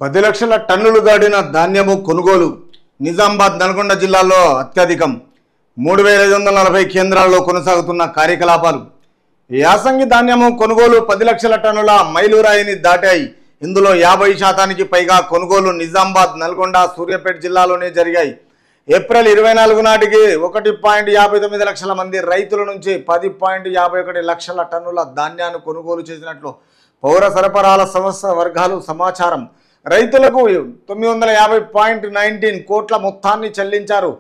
10 లక్షల టన్నులు దాటిన ధాన్యము కొనుగోలు నిజామాబాద్ నల్గొండ జిల్లాలో అత్యధికం 3540 కేంద్రాల్లో కొనసాగుతున్న కార్యకలాపాలు యాసంగి ధాన్యము కొనుగోలు 10 లక్షల టన్నుల మైలురాయిని దాటాయి. ఇందులో 50% పైగా కొనుగోలు నిజామాబాద్ నల్గొండ సూర్యాపేట జిల్లాలోనే జరిగాయి. ఏప్రిల్ 24 నాటికి 1.59 లక్షల మంది రైతుల నుంచి 10.51 లక్షల టన్నుల ధాన్యాన్ని కొనుగోలు చేసినట్లు పౌర సరఫరాల సంస్థ వర్గాలు సమాచారం. రైతులకు 950.19 కోట్ల మొత్తాన్ని చెల్లించారు.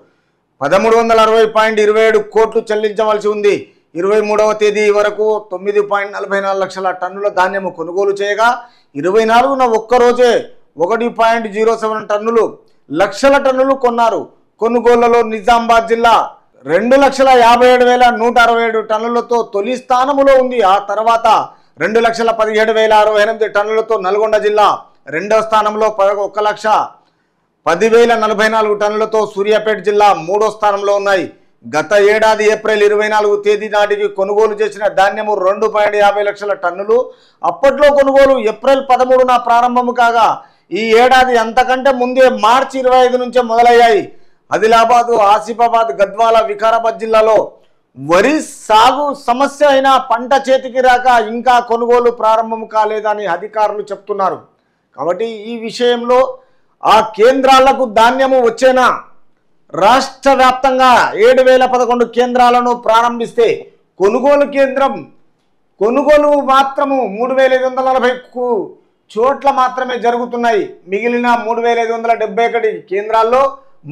1360.27 కోట్లు చెల్లించవలసి ఉంది. 23వ తేదీ వరకు 9.44 లక్షల టన్నుల ధాన్యము కొనుగోలు చేయగా 24న ఒక్కరోజే 1.07 టన్నులు లక్షల టన్నులు కొన్నారు. కొనుగోళ్లలో నిజామాబాద్ జిల్లా 2,57,167 టన్నులతో తొలి స్థానములో ఉంది. ఆ తర్వాత 2,17,068 టన్నులతో నల్గొండ జిల్లా రెండవ స్థానంలో 1,10,044 టన్నులతో సూర్యాపేట జిల్లా మూడో స్థానంలో ఉన్నాయి. గత ఏడాది ఏప్రిల్ 24 తేదీ నాటికి కొనుగోలు చేసిన ధాన్యము 2.50 లక్షల టన్నులు. అప్పట్లో కొనుగోలు ఏప్రిల్ 13న ప్రారంభము కాగా ఈ ఏడాది అంతకంటే ముందే మార్చి 25 నుంచే మొదలయ్యాయి. ఆదిలాబాద్, ఆసిఫాబాద్, గద్వాల, వికారాబాద్ జిల్లాలో వరి సాగు సమస్య అయినా పంట చేతికి రాక ఇంకా కొనుగోలు ప్రారంభం కాలేదని అధికారులు చెప్తున్నారు. కాబట్టి ఈ విషయంలో ఆ కేంద్రాలకు ధాన్యము వచ్చేనా రాష్ట్ర వ్యాప్తంగా 7,011 కేంద్రాలను ప్రారంభిస్తే కొనుగోలు మాత్రము 3,540 చోట్ల మాత్రమే జరుగుతున్నాయి. మిగిలిన 3,571 కేంద్రాల్లో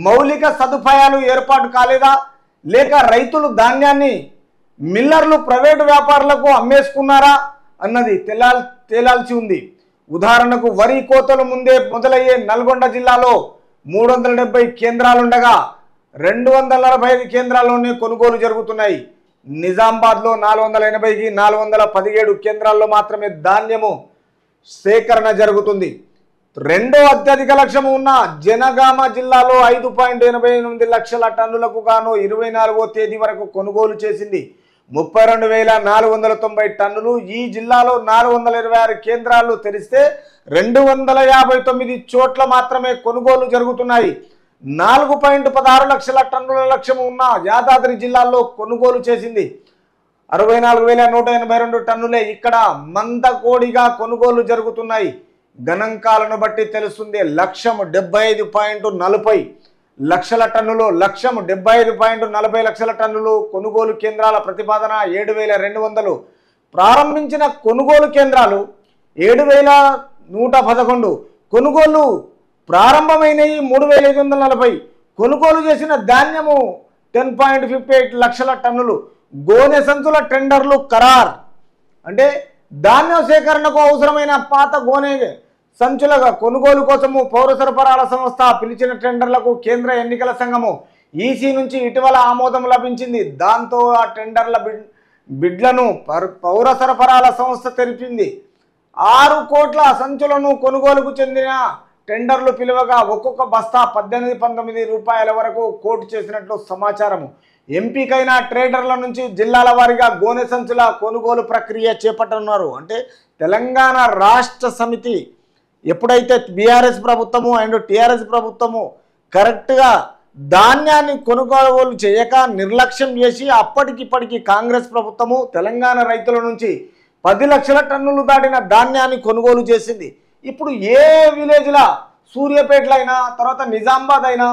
మౌలిక సదుపాయాలు ఏర్పాటు కాలేదా, లేక రైతులు ధాన్యాన్ని మిల్లర్లు ప్రైవేటు వ్యాపారులకు అమ్మేసుకున్నారా అన్నది తేలాల్సి ఉంది. ఉదాహరణకు వరి కోతలు ముందే మొదలయ్యే నల్గొండ జిల్లాలో 370 కేంద్రాలుండగా 245 కేంద్రాల్లోనే కొనుగోలు జరుగుతున్నాయి. నిజామాబాద్లో 480కి 417 కేంద్రాల్లో మాత్రమే ధాన్యము సేకరణ జరుగుతుంది. రెండో అత్యధిక లక్ష్యము ఉన్న జనగామ జిల్లాలో 5.88 లక్షల టన్నులకు గాను 24వ తేదీ వరకు కొనుగోలు చేసింది. 32,490 టన్నులు. ఈ జిల్లాలో 426 కేంద్రాలు తెరిస్తే 259 చోట్ల మాత్రమే కొనుగోలు జరుగుతున్నాయి. 4.16 లక్షల టన్నుల లక్ష్యం ఉన్న యాదాద్రి జిల్లాలో కొనుగోలు చేసింది 64,182 టన్నులే. ఇక్కడ మందకోడిగా కొనుగోలు జరుగుతున్నాయి. గణాంకాలను బట్టి తెలుస్తుంది. లక్ష్యం 75.40 లక్షల టన్నులు. లక్ష్యం 75.40 లక్షల టన్నులు. కొనుగోలు కేంద్రాల ప్రతిపాదన 7,200. ప్రారంభించిన కొనుగోలు కేంద్రాలు 7,111. కొనుగోలు ప్రారంభమైనవి 3,540. కొనుగోలు చేసిన ధాన్యము 10.58 లక్షల టన్నులు. గోనె సంచుల టెండర్లు ఖరారు. అంటే ధాన్యం సేకరణకు అవసరమైన పాత గోనె సంచుల కొనుగోలు కోసము పౌర సరఫరాల సంస్థ పిలిచిన టెండర్లకు కేంద్ర ఎన్నికల సంఘము ఈసీ నుంచి ఇటీవల ఆమోదం లభించింది. దాంతో ఆ టెండర్ల బిడ్లను పౌర సరఫరాల సంస్థ తెలిపింది. 6 కోట్ల సంచులను కొనుగోలుకు చెందిన టెండర్లు పిలువగా ఒక్కొక్క బస్తా 18-19 రూపాయల వరకు కోట్ చేసినట్లు సమాచారము. ఎంపికైన ట్రేడర్ల నుంచి జిల్లాల వారీగా గోనె సంచుల కొనుగోలు ప్రక్రియ చేపట్టనున్నారు. అంటే తెలంగాణ రాష్ట్ర సమితి ఎప్పుడైతే బీఆర్ఎస్ ప్రభుత్వము అండ్ టీఆర్ఎస్ ప్రభుత్వము కరెక్ట్గా ధాన్యాన్ని కొనుగోలు చేయక నిర్లక్ష్యం చేసి అప్పటికిప్పటికి కాంగ్రెస్ ప్రభుత్వము తెలంగాణ రైతుల నుంచి 10 లక్షల టన్నులు దాటిన ధాన్యాన్ని కొనుగోలు చేసింది. ఇప్పుడు ఏ విలేజ్లా సూర్యాపేటలో అయినా, తర్వాత నిజామాబాద్ అయినా,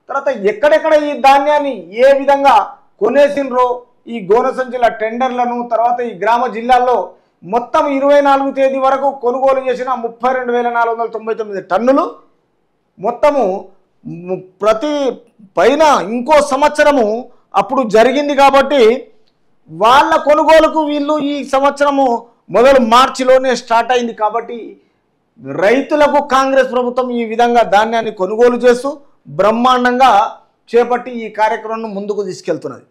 తర్వాత ఎక్కడెక్కడ ఈ ధాన్యాన్ని ఏ విధంగా కొనేసినరో ఈ గోనె సంచుల టెండర్లను, తర్వాత ఈ గ్రామ జిల్లాల్లో మొత్తం 24 తేదీ వరకు కొనుగోలు చేసిన 32,499 టన్నులు మొత్తము ప్రతి పైన ఇంకో సంవత్సరము అప్పుడు జరిగింది. కాబట్టి వాళ్ళ కొనుగోలుకు వీళ్ళు ఈ సంవత్సరము మొదలు మార్చిలోనే స్టార్ట్ అయింది. కాబట్టి రైతులకు కాంగ్రెస్ ప్రభుత్వం ఈ విధంగా ధాన్యాన్ని కొనుగోలు చేస్తూ బ్రహ్మాండంగా చేపట్టి ఈ కార్యక్రమాన్ని ముందుకు తీసుకెళ్తున్నది.